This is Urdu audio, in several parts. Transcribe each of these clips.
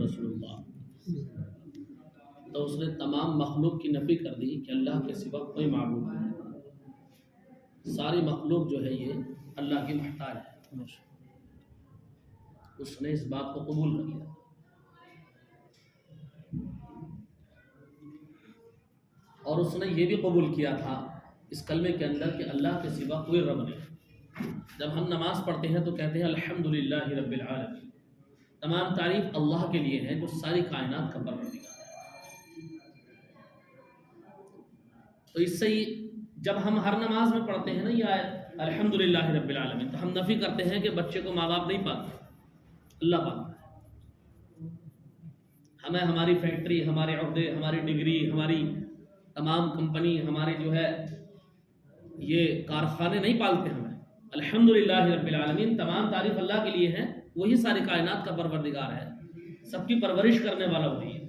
رسول اللہ، تو اس نے تمام مخلوق کی نفی کر دی کہ اللہ کے سوا کوئی معبود نہیں، ساری مخلوق جو ہے یہ اللہ کی محتاج ہے۔ اس نے اس بات کو قبول کر لیا، اور اس نے یہ بھی قبول کیا تھا اس کلمے کے اندر کہ اللہ کے سوا کوئی رب نہیں۔ جب ہم نماز پڑھتے ہیں تو کہتے ہیں الحمدللہ رب العالمین، تمام تعریف اللہ کے لیے ہے جو ساری کائنات کا پروردگار ہے۔ تو اس سے جب ہم ہر نماز میں پڑھتے ہیں نا یہ آیت الحمدللہ رب العالمین، تو ہم نفی کرتے ہیں کہ بچے کو ماں باپ نہیں پالتے، اللہ پالتا ہے۔ ہمیں ہماری فیکٹری، ہمارے عہدے، ہماری ڈگری، ہماری تمام کمپنی، ہمارے جو ہے یہ کارخانے نہیں پالتے ہمیں۔ الحمدللہ رب العالمین، تمام تعریف اللہ کے لیے ہے، وہی ساری کائنات کا پروردگار ہے، سب کی پرورش کرنے والا وہی ہے،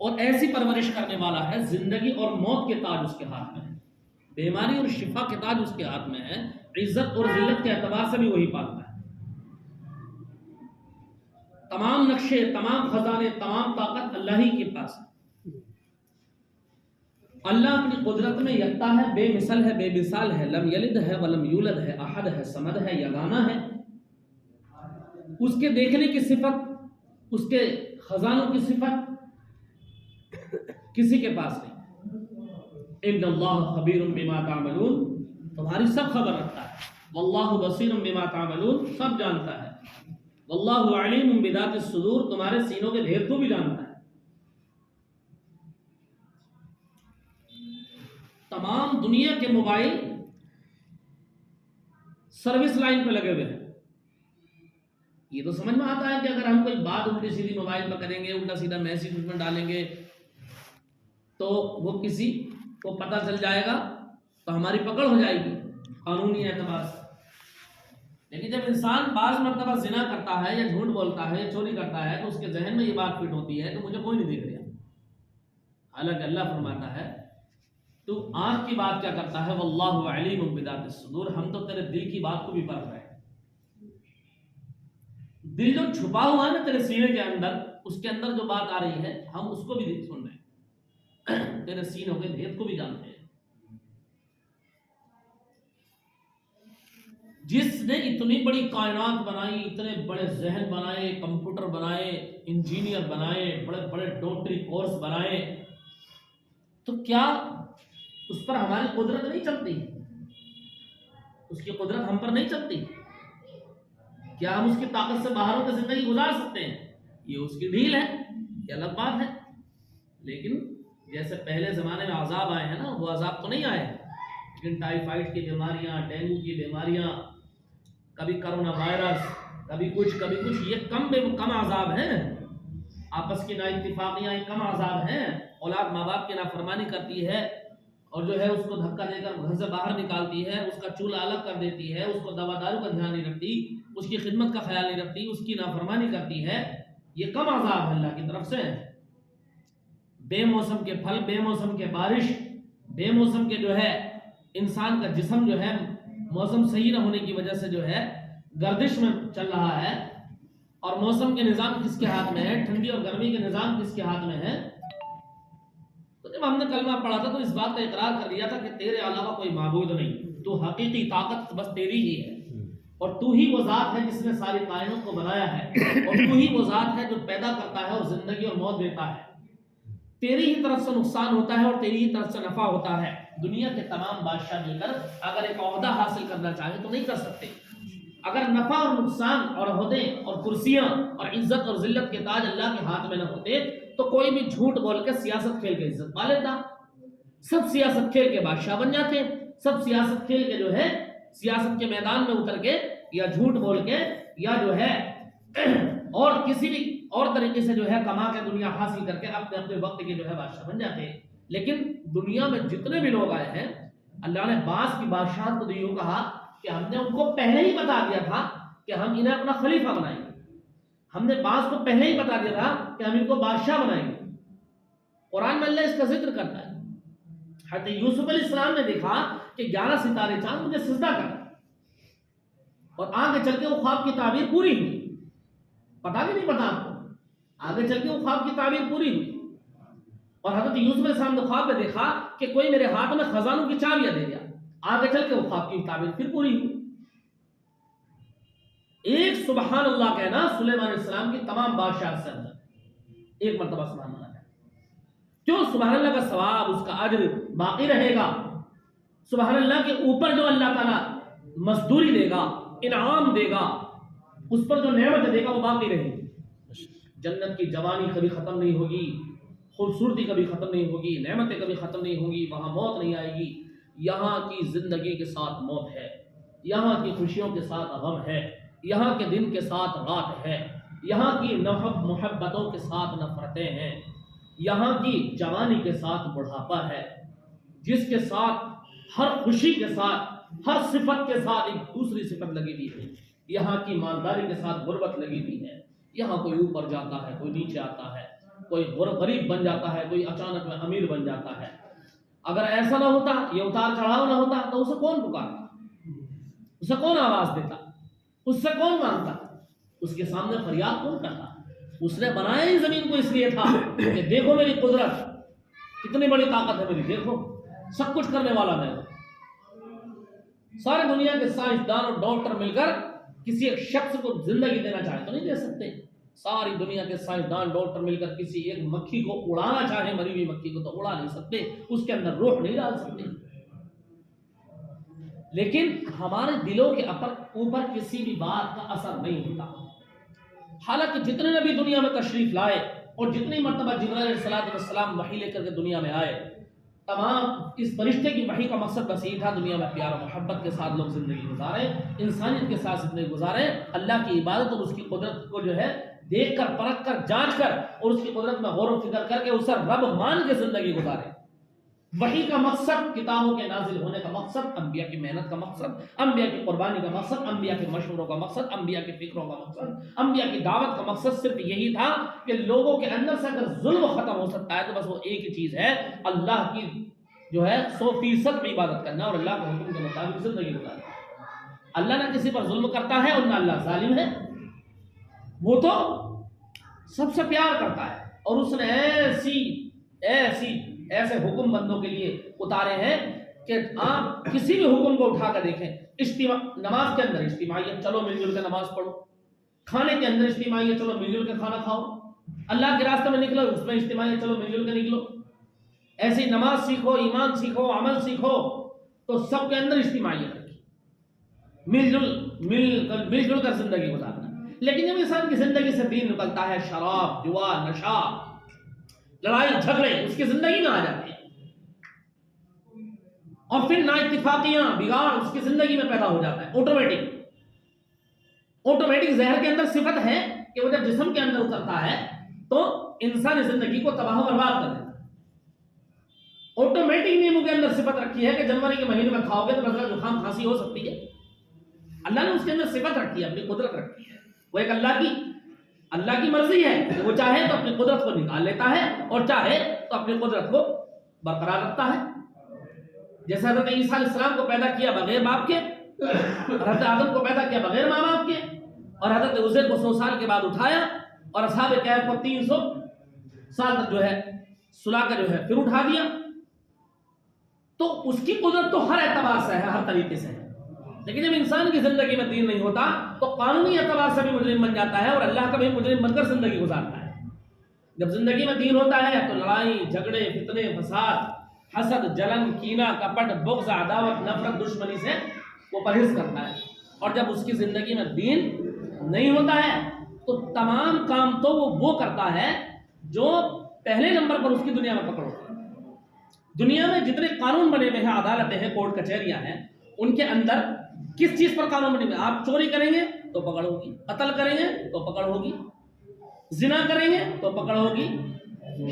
اور ایسی پرورش کرنے والا ہے زندگی اور موت کے تاج اس کے ہاتھ میں ہے، بیماری اور شفا کے تاج اس کے ہاتھ میں ہے، عزت اور ذلت کے اعتبار سے بھی وہی پالتا ہے۔ تمام نقشے، تمام خزانے، تمام طاقت اللہ ہی کے پاس ہے۔ اللہ اپنی قدرت میں یکتا ہے، بے مثل ہے، بے مثال ہے، لم یلد ہے ولم یولد ہے، احد ہے، صمد ہے، یگانہ ہے۔ اس کے دیکھنے کی صفت، اس کے خزانوں کی صفت کسی کے پاس نہیں۔ ان اللہ خبیر بما تعملون، تمہاری سب خبر رکھتا ہے، واللہ بصیر بما تعملون، سب جانتا ہے، واللہ علیم بذات الصدور، تمہارے سینوں کے ڈھیر کو بھی جانتا ہے۔ تمام دنیا کے موبائل سروس لائن پہ لگے ہوئے ہیں۔ یہ تو سمجھ میں آتا ہے کہ اگر ہم کوئی بات الٹی سیدھی موبائل پہ کریں گے، الٹا سیدھا میسج اس میں ڈالیں گے تو وہ کسی کو پتہ چل جائے گا تو ہماری پکڑ ہو جائے گی قانونی اعتبار سے۔ لیکن جب انسان بعض مرتبہ زنا کرتا ہے یا جھوٹ بولتا ہے یا چوری کرتا ہے تو اس کے ذہن میں یہ بات فٹ ہوتی ہے کہ مجھے کوئی نہیں دیکھ رہا، حالانکہ اللہ فرماتا ہے تو آنکھ کی بات کیا کرتا ہے، واللہ علیم بذات الصدور، ہم تو تیرے دل کی بات کو بھی پرکھ رہے ہیں۔ دل جو چھپا ہوا ہے نا تیرے سینے کے اندر، اس کے اندر جو بات آ رہی ہے ہم اس کو بھی سن رہے ہیں، تیرے سینوں کے بھید کو بھی جانتے ہیں۔ جس نے اتنی بڑی کائنات بنائی، اتنے بڑے ذہن بنائے، کمپیوٹر بنائے، انجینئر بنائے، بڑے بڑے ڈاکٹری کورس بنائے، تو کیا اس پر ہماری قدرت نہیں چلتی؟ اس کی قدرت ہم پر نہیں چلتی؟ کیا ہم اس کی طاقت سے باہر ہو کے زندگی گزار سکتے ہیں؟ یہ اس کی ڈھیل ہے، یہ الگ بات ہے۔ لیکن جیسے پہلے زمانے میں عذاب آئے ہیں نا، وہ عذاب تو نہیں آئے، لیکن ٹائیفائڈ کی بیماریاں، ڈینگو کی بیماریاں، کبھی کرونا وائرس، کبھی کچھ، یہ کم عذاب ہیں۔ آپس کی نااتفاقیاں یہ کم عذاب ہیں۔ اولاد ماں باپ کی نافرمانی کرتی ہے اور جو ہے اس کو دھکا دے کر گھر سے باہر نکالتی ہے، اس کا چولہا الگ کر دیتی ہے، اس کو دوا دارو کا دھیان نہیں رکھتی، اس کی خدمت کا خیال نہیں رکھتی، اس کی نافرمانی کرتی ہے، یہ کم عذاب ہے اللہ کی طرف سے۔ بے موسم کے پھل، بے موسم کے بارش، بے موسم کے جو ہے انسان کا جسم جو ہے موسم صحیح نہ ہونے کی وجہ سے جو ہے گردش میں چل رہا ہے، اور موسم کے نظام کس کے ہاتھ میں ہے، ٹھنڈی اور گرمی کے نظام کس کے ہاتھ میں ہے۔ تو جب ہم نے کلمہ پڑھا تھا تو اس بات کا اقرار کر لیا تھا کہ تیرے علاوہ کوئی معبود نہیں، تو حقیقی طاقت بس تیری ہی ہے، اور تو ہی وہ ذات ہے جس نے ساری کائنات کو بنایا ہے، اور تو ہی وہ ذات ہے جو پیدا کرتا ہے اور زندگی اور موت دیتا ہے۔ تیری ہی طرف سے نقصان ہوتا ہے اور تیری ہی طرف سے نفع ہوتا ہے۔ دنیا کے تمام بادشاہ مل کر اگر ایک عہدہ حاصل کرنا چاہیں تو نہیں کر سکتے۔ اگر نفع اور نقصان اور عہدے اور کرسیاں اور عزت اور ذلت کے تاج اللہ کے ہاتھ میں نہ ہوتے تو کوئی بھی جھوٹ بول کے سیاست کھیل کے عزت پا لیتا، سب سیاست کھیل کے بادشاہ بن جاتے، سب سیاست کھیل کے جو ہے سیاست کے میدان میں اتر کے یا جھوٹ بول کے یا جو ہے اور کسی بھی اور طریقے سے جو ہے کما کے دنیا حاصل کر کے اپنے اپنے وقت کے جو ہے بادشاہ بن جاتے ہیں۔ لیکن دنیا میں جتنے بھی لوگ آئے ہیں، اللہ نے بعض کی بادشاہت کو یوں کہا کہ ہم نے ان کو پہلے ہی بتا دیا تھا کہ ہم انہیں اپنا خلیفہ بنائیں گے، ہم نے بعض کو پہلے ہی بتا دیا تھا کہ ہم ان کو بادشاہ بنائیں گے۔ قرآن میں اللہ اس کا ذکر کرتا ہے۔ حضرت یوسف علیہ السلام نے دیکھا کہ 11 ستارے چاند مجھے سجدہ کر، اور آگے چل کے وہ خواب کی تعبیر پوری ہوئی۔ پتا بھی نہیں پتا آپ کو. آگے چل کے وہ خواب کی تعبیر پوری ہوئی. اور حضرت یوسف علیہ السلام نے خواب میں دیکھا کہ کوئی میرے ہاتھ میں خزانوں کی چابیاں دے گیا. آگے چل کے وہ خواب کی تعبیر پھر پوری ہوئی. ایک سبحان اللہ کہنا سلیمان علیہ السلام کی تمام بادشاہ سے افضل. ایک مرتبہ سبحان اللہ کہنا کیوں؟ سبحان اللہ کا ثواب، اس کا اجر باقی رہے گا. سبحان اللہ کے اوپر جو اللہ تعالیٰ مزدوری دے گا، انعام دے گا، اس پر جو نعمت دے گا وہ باقی رہے گی. جنت کی جوانی کبھی ختم نہیں ہوگی، خوبصورتی کبھی ختم نہیں ہوگی، نعمتیں کبھی ختم نہیں ہوں گی، وہاں موت نہیں آئے گی. یہاں کی زندگی کے ساتھ موت ہے، یہاں کی خوشیوں کے ساتھ غم ہے، یہاں کے دن کے ساتھ رات ہے، یہاں کی محبتوں کے ساتھ نفرتیں ہیں، یہاں کی جوانی کے ساتھ بڑھاپا ہے، جس کے ساتھ ہر خوشی کے ساتھ ہر صفت کے ساتھ ایک دوسری صفت لگی ہوئی ہے. یہاں کی مالداری کے ساتھ غربت لگی ہوئی ہے. یہاں کوئی اوپر جاتا ہے، کوئی نیچے آتا ہے، کوئی غریب بن جاتا ہے، کوئی اچانک میں امیر بن جاتا ہے. اگر ایسا نہ ہوتا، یہ اتار چڑھاؤ نہ ہوتا تو اسے کون پکارتا، اسے کون آواز دیتا، اس سے کون مانگتا، اس کے سامنے فریاد کون کرتا؟ اس نے بنایا ہی زمین کو اس لیے تھا کہ دیکھو میری قدرت کتنی بڑی طاقت ہے میری، دیکھو سب کچھ کرنے والا میں ہوں. سارے دنیا کے سائنسدان اور ڈاکٹر مل کر کسی ایک شخص کو زندگی دینا چاہے تو نہیں دے سکتے. ساری دنیا کے سائنسدان ڈاکٹر مل کر کسی ایک مکھی کو اڑانا چاہے، مری ہوئی مکھی کو، تو اڑا نہیں سکتے، اس کے اندر روح نہیں ڈال سکتے. لیکن ہمارے دلوں کے اوپر کسی بھی بات کا اثر نہیں ہوتا. حالانکہ جتنے نبی دنیا میں تشریف لائے اور جتنی مرتبہ جبرائیل علیہ السلام وحی لے کر کے دنیا میں آئے، تمام اس فرشتے کی وحی کا مقصد بس یہی تھا دنیا میں پیار و محبت کے ساتھ لوگ زندگی گزارے، انسانیت کے ساتھ زندگی گزارے، اللہ کی عبادت اور اس کی قدرت کو جو ہے دیکھ کر، پرکھ کر، جانچ کر اور اس کی قدرت میں غور و فکر کر کے اسے رب مان کے زندگی گزارے. وحی کا مقصد، کتابوں کے نازل ہونے کا مقصد، انبیاء کی محنت کا مقصد، انبیاء کی قربانی کا مقصد، انبیاء کے مشوروں کا مقصد، انبیاء کی فکروں کا مقصد، انبیاء کی دعوت کا مقصد صرف یہی تھا کہ لوگوں کے اندر سے اگر ظلم ختم ہو سکتا ہے تو بس وہ ایک ہی چیز ہے، اللہ کی جو ہے 100% عبادت کرنا اور اللہ کے حکم کے مطابق زندگی گزارنا. اللہ نہ کسی پر ظلم کرتا ہے اور نہ اللہ ظالم ہے، وہ تو سب سے پیار کرتا ہے. اور اس نے ایسے حکم بندوں کے لیے اتارے ہیں کہ آپ کسی بھی حکم کو اٹھا کر دیکھیں. نماز کے اندر اجتماعیت، چلو مل جل کے نماز پڑھو. کھانے کے اندر اجتماعیت، چلو مل جل کے کھانا کھاؤ. اللہ کے راستے میں نکلو، اس میں اجتماعیت، چلو مل جل کے نکلو. ایسی نماز سیکھو، ایمان سیکھو، عمل سیکھو، تو سب کے اندر اجتماعیت رکھی، مل جل کر زندگی گزارنا. لیکن جب انسان کی زندگی سے دین نکلتا ہے، شراب، جوا، نشہ، لڑائی جھگڑے اس کی زندگی میں آ جاتے ہیں، اور پھر نا اتفاقیاں، بگاڑ اس کی زندگی میں پیدا ہو جاتا ہے. آٹومیٹک زہر کے اندر صفت ہے کہ وہ جب جسم کے اندر اترتا ہے تو انسانی زندگی کو تباہ و برباد کر دیتا ہے. آٹومیٹک نیمو کے اندر صفت رکھی ہے کہ جنوری کے مہینے میں کھاؤ گے تو نزلہ زکام کھانسی ہو سکتی ہے. اللہ نے اس کے اندر صفت رکھی ہے، اپنی قدرت رکھی ہے. وہ ایک اللہ کی مرضی ہے کہ وہ چاہے تو اپنی قدرت کو نکال لیتا ہے اور چاہے تو اپنی قدرت کو برقرار رکھتا ہے. جیسے حضرت عیسیٰ علیہ السلام کو پیدا کیا بغیر باپ کے، حضرت آدم کو پیدا کیا بغیر ماں باپ کے، اور حضرت عزیر کو 100 سال کے بعد اٹھایا اور اصحاب کہف کو 300 سال تک جو ہے سلا کر جو ہے پھر اٹھا دیا. تو اس کی قدرت تو ہر اعتبار سے ہے، ہر طریقے سے ہے. لیکن جب انسان کی زندگی میں دین نہیں ہوتا تو قانونی اعتبار سے بھی مجرم بن جاتا ہے اور اللہ کا بھی مجرم بن کر زندگی گزارتا ہے. جب زندگی میں دین ہوتا ہے تو لڑائی جھگڑے، فتنے، فساد، حسد، جلن، کینہ، کپٹ، بغض، عداوت، نفرت، دشمنی سے وہ پرہیز کرتا ہے. اور جب اس کی زندگی میں دین نہیں ہوتا ہے تو تمام کام تو وہ کرتا ہے جو پہلے نمبر پر اس کی دنیا میں پکڑ ہوتا ہے. دنیا میں جتنے قانون بنے ہوئے ہیں، عدالتیں ہیں، کورٹ کچہریاں ہیں، ان کے اندر کس چیز پر قانون بنے ہوئے؟ آپ چوری کریں گے تو پکڑ ہوگی، قتل کریں گے تو پکڑ ہوگی، زنا کریں گے تو پکڑ ہوگی،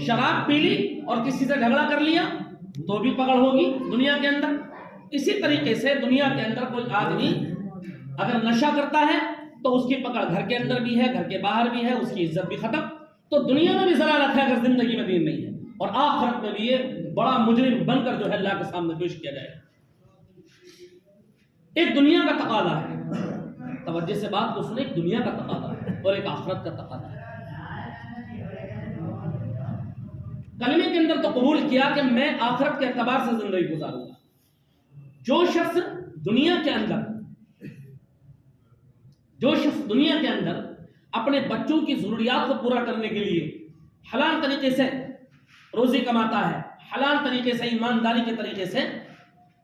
شراب پی لی اور کسی سے جھگڑا کر لیا تو بھی پکڑ ہوگی دنیا کے اندر. اسی طریقے سے دنیا کے اندر کوئی آدمی اگر نشہ کرتا ہے تو اس کی پکڑ گھر کے اندر بھی ہے، گھر کے باہر بھی ہے، اس کی عزت بھی ختم. تو دنیا میں بھی ضلالت ہے اگر زندگی میں دین نہیں ہے، اور آخرت میں بھی یہ بڑا مجرم بن کر جو ہے اللہ کے سامنے پیش کیا جائے. ایک دنیا کا تقاضا ہے، توجہ سے بات کو سنیں، ایک دنیا کا تقاضا ہے. اور ایک آخرت کا تقاضا ہے۔ کلمے کے اندر تو قبول کیا کہ میں آخرت کے اعتبار سے زندگی گزاروں گا۔ جو شخص دنیا کے اندر اپنے بچوں کی ضروریات کو پورا کرنے کے لیے حلال طریقے سے روزی کماتا ہے، حلال طریقے سے ایمانداری کے طریقے سے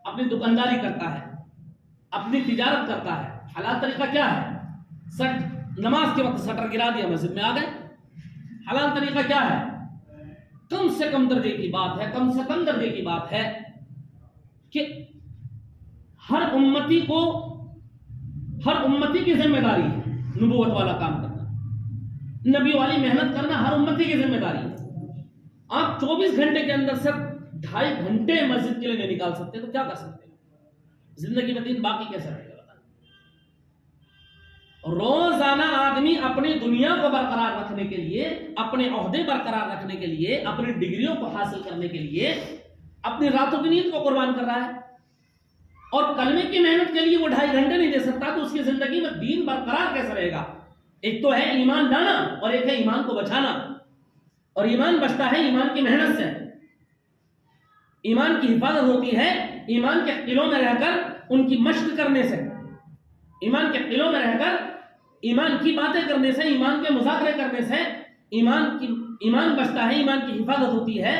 اپنی دکانداری کرتا ہے، اپنی تجارت کرتا ہے۔ حلال طریقہ کیا ہے؟ نماز کے وقت سٹر گرا دیا، مسجد میں آ گئے۔ حلال طریقہ کیا ہے؟ کم سے کم درجے کی بات ہے، کم سے کم درجے کی بات ہے کہ ہر امتی کی ذمہ داری ہے نبوت والا کام کرنا، نبی والی محنت کرنا ہر امتی کی ذمہ داری ہے۔ آپ 24 گھنٹے کے اندر صرف 2.5 گھنٹے مسجد کے لیے نہیں نکال سکتے تو کیا کر سکتے ہیں؟ زندگی میں دین باقی کیسے رہے گا؟ روزانہ آدمی اپنی دنیا کو برقرار رکھنے کے لیے، اپنے عہدے برقرار رکھنے کے لیے، اپنی ڈگریوں کو حاصل کرنے کے لیے اپنی راتوں کی نیند کو قربان کر رہا ہے، اور کلمے کی محنت کے لیے وہ 2.5 گھنٹے نہیں دے سکتا، تو اس کی زندگی میں دین برقرار کیسے رہے گا؟ ایک تو ہے ایمان لانا اور ایک ہے ایمان کو بچانا، اور ایمان بچتا ہے ایمان کی محنت سے۔ ایمان کی حفاظت ہوتی ہے ایمان کے قلعوں میں رہ کر ان کی مشق کرنے سے، ایمان کے قلعوں میں رہ کر ایمان کی باتیں کرنے سے، ایمان کے مذاکرے کرنے سے ایمان بچتا ہے، ایمان کی حفاظت ہوتی ہے،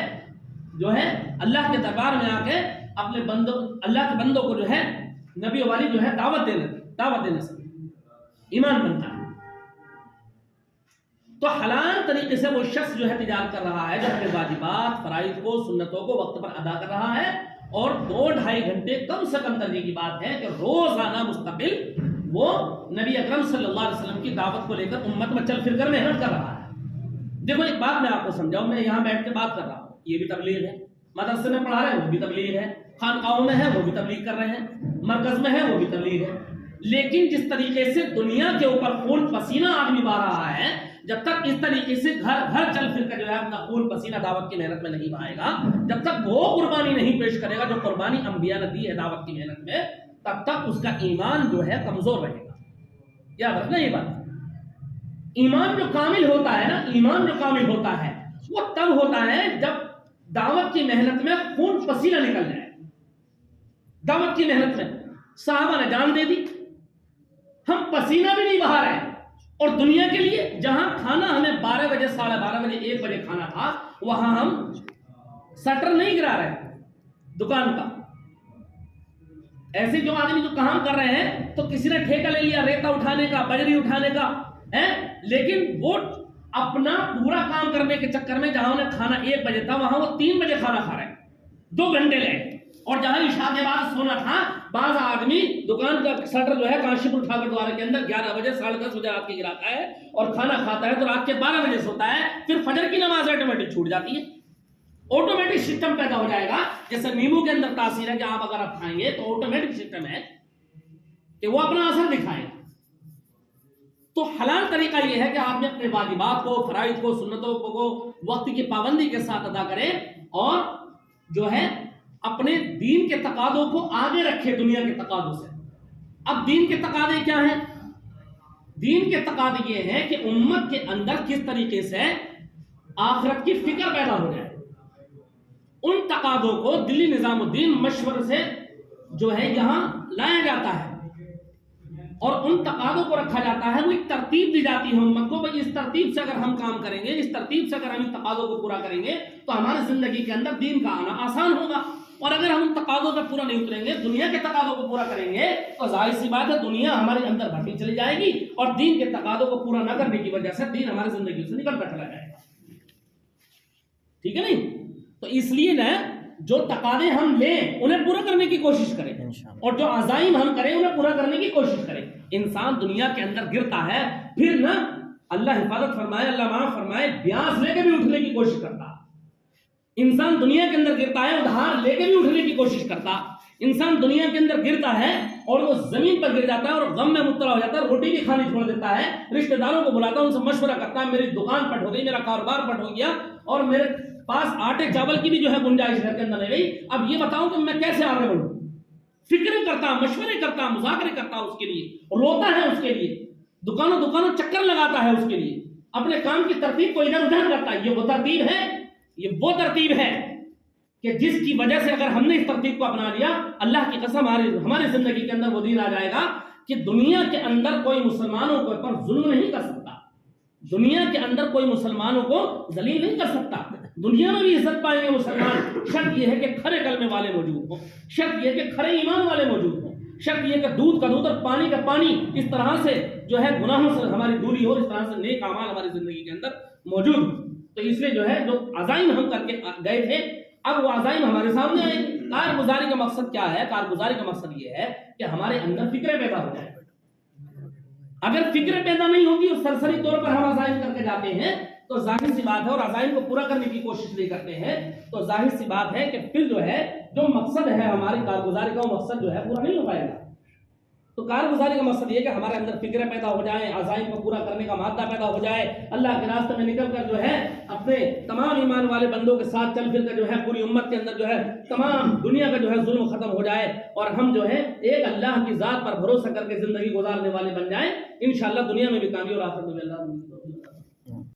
جو ہے اللہ کے دربار میں آ کے اپنے اللہ کے بندوں کو جو ہے نبی والی جو ہے دعوت دینے سے ایمان بنتا ہے۔ تو حلال طریقے سے وہ شخص جو ہے تجارت کر رہا ہے، جو اپنے واجبات، فرائض کو، سنتوں کو وقت پر ادا کر رہا ہے، اور 2-2.5 گھنٹے کم سے کم درجے کی بات ہے کہ روزانہ مستقل وہ نبی اکرم صلی اللہ علیہ وسلم کی دعوت کو لے کر امت میں چل پھر کر محنت کر رہا ہے۔ دیکھو ایک بات میں آپ کو سمجھاؤں، میں یہاں بیٹھ کے بات کر رہا ہوں، یہ بھی تبلیغ ہے، مدرسے میں پڑھا رہے ہیں وہ بھی تبلیغ ہے، خانقاہوں میں ہے وہ بھی تبلیغ کر رہے ہیں، مرکز میں ہے وہ بھی تبلیغ ہے۔ لیکن جس طریقے سے دنیا کے اوپر خون پسینہ آدمی بہا رہا ہے، جب تک اس طریقے سے گھر گھر چل پھر کر جو ہے اپنا خون پسینہ دعوت کی محنت میں نہیں بہائے گا، جب تک وہ قربانی نہیں پیش کرے گا جو قربانی انبیاء نے دی ہے دعوت کی محنت میں، تب تک اس کا ایمان جو ہے کمزور رہے گا۔ یاد رکھنا یہ بات، ایمان جو کامل ہوتا ہے نا، ایمان جو کامل ہوتا ہے وہ تب ہوتا ہے جب دعوت کی محنت میں خون پسینہ نکل جائے۔ دعوت کی محنت میں صحابہ نے جان دے دی، ہم پسینہ بھی نہیں بہا رہے، اور دنیا کے لیے جہاں کھانا ہمیں 12 بجے، 12:30 بجے، 1 بجے کھانا تھا، وہاں ہم سٹر نہیں گرا رہے دکان کا۔ ایسے جو آدمی جو کام کر رہے ہیں تو کسی نے ٹھیکہ لے لیا ریتا اٹھانے کا، بجری اٹھانے کا ہے، لیکن وہ اپنا پورا کام کرنے کے چکر میں جہاں انہیں کھانا 1 بجے تھا وہاں وہ 3 بجے کھانا کھا رہے ہیں، 2 گھنٹے لے، اور جہاں عشاء کے بعد سونا تھا، بعض آدمی دکان کا شٹر جو ہے کاشی پر اٹھا کر دوارے کے اندر 11 بجے 10:30 بجے رات کے گراتا ہے اور کھانا کھاتا ہے تو رات کے 12 بجے سوتا ہے، پھر فجر کی نماز آٹومیٹک چھوٹ جاتی ہے۔ آٹومیٹک سسٹم پیدا ہو جائے گا، جیسے نیمبو کے اندر تاثیر ہے کہ آپ اگر آپ کھائیں گے تو آٹومیٹک سسٹم ہے کہ وہ اپنا اثر دکھائے گا۔ تو حلال طریقہ یہ ہے کہ آپ نے اپنے واجبات کو، فرائض کو، سنتوں کو وقت کی پابندی کے ساتھ ادا کریں، اور جو ہے اپنے دین کے تقاضوں کو آگے رکھے دنیا کے تقاضوں سے۔ اب دین کے تقاضے کیا ہیں؟ دین کے تقاضے یہ ہیں کہ امت کے اندر کس طریقے سے آخرت کی فکر پیدا ہو جائے۔ ان تقاضوں کو دلی نظام الدین مشورے سے جو ہے یہاں لایا جاتا ہے، اور ان تقاضوں کو رکھا جاتا ہے، وہ ایک ترتیب دی جاتی ہے امت کو، بھئی اس ترتیب سے اگر ہم کام کریں گے، اس ترتیب سے اگر ہم ان تقاضوں کو پورا کریں گے تو ہماری زندگی کے اندر دین کا آنا آسان ہوگا، اور اگر ہم ان تقاضوں پہ پورا نہیں اتریں گے، دنیا کے تقاضوں کو پورا کریں گے، تو ظاہر سی بات ہے دنیا ہمارے اندر بڑھتی چلی جائے گی، اور دین کے تقاضوں کو پورا نہ کرنے کی وجہ سے دین ہماری زندگی سے نکل کر چلا جائے گا۔ ٹھیک ہے نہیں؟ تو اس لیے نا جو تقاضے ہم لیں انہیں پورا کرنے کی کوشش کریں، اور جو عزائم ہم کریں انہیں پورا کرنے کی کوشش کریں۔ انسان دنیا کے اندر گرتا ہے، پھر نا اللہ حفاظت فرمائے، اللہ معاف فرمائے، بیاس لے کے بھی اٹھنے کی کوشش کرتا۔ انسان دنیا کے اندر گرتا ہے، ادھار لے کے بھی اٹھنے کی کوشش کرتا۔ انسان دنیا کے اندر گرتا ہے اور وہ زمین پر گر جاتا ہے اور غم میں مبتلا ہو جاتا ہے، روٹی بھی کھانی چھوڑ دیتا ہے، رشتہ داروں کو بلاتا ہے، ان سے مشورہ کرتا ہے، میری دکان پٹ ہو گئی، میرا کاروبار پٹ ہو گیا، اور میرے پاس آٹے چاول کی بھی جو ہے گنجائش گھر کے اندر نہیں رہی، اب یہ بتاؤں کہ میں کیسے آگے بڑھوں۔ فکر کرتا، مشورے کرتا، مذاکرے کرتا، اس کے لیے روتا ہے، اس کے لیے دکانوں دکانوں چکر لگاتا ہے اس کے لیے، اپنے کام کی ترتیب کو ادھر ادھر کرتا ہے. یہ وہ ترتیب ہے، یہ وہ ترتیب ہے کہ جس کی وجہ سے اگر ہم نے اس ترتیب کو اپنا لیا، اللہ کی قسم ہماری زندگی کے اندر وہ دن آ جائے گا کہ دنیا کے اندر کوئی مسلمانوں کے اوپر ظلم نہیں کر سکتا، دنیا کے اندر کوئی مسلمانوں کو ذلیل نہیں کر سکتا. دنیا میں بھی عزت پائیں گے مسلمان، شرط یہ ہے کہ کھرے کلمے والے موجود ہوں، شرط یہ کہ کھرے ایمان والے موجود ہوں، شرط یہ کہ دودھ کا دودھ اور پانی کا پانی اس طرح سے جو ہے گناہوں سے ہماری دوری ہو، اس طرح سے نیک اعمال ہماری زندگی کے اندر موجود ہوں. تو اس لیے جو ہے جو عزائم ہم کر کے گئے تھے، اب وہ عزائم ہمارے سامنے آئے. کارگزاری کا مقصد کیا ہے؟ کارگزاری کا مقصد یہ ہے کہ ہمارے اندر فکریں پیدا ہو جائیں. اگر فکریں پیدا نہیں ہوگی اور سرسری طور پر ہم عزائم کر کے جاتے ہیں تو ظاہر سی بات ہے، اور عزائم کو پورا کرنے کی کوشش نہیں کرتے ہیں تو ظاہر سی بات ہے کہ پھر جو ہے جو مقصد ہے ہماری کارگزاری کا، وہ مقصد جو ہے پورا نہیں ہو پائے گا. تو کارگزاری کا مقصد یہ کہ ہمارے اندر فکریں پیدا ہو جائیں، عزائم کو پورا کرنے کا مادہ پیدا ہو جائے، اللہ کے راستے میں نکل کر جو ہے اپنے تمام ایمان والے بندوں کے ساتھ چل پھر کر جو ہے پوری امت کے اندر جو ہے تمام دنیا کا جو ہے ظلم ختم ہو جائے، اور ہم جو ہے ایک اللہ کی ذات پر بھروسہ کر کے زندگی گزارنے والے بن جائیں. انشاءاللہ دنیا میں بھی کامیاب اور آخرت میں بھی اللہ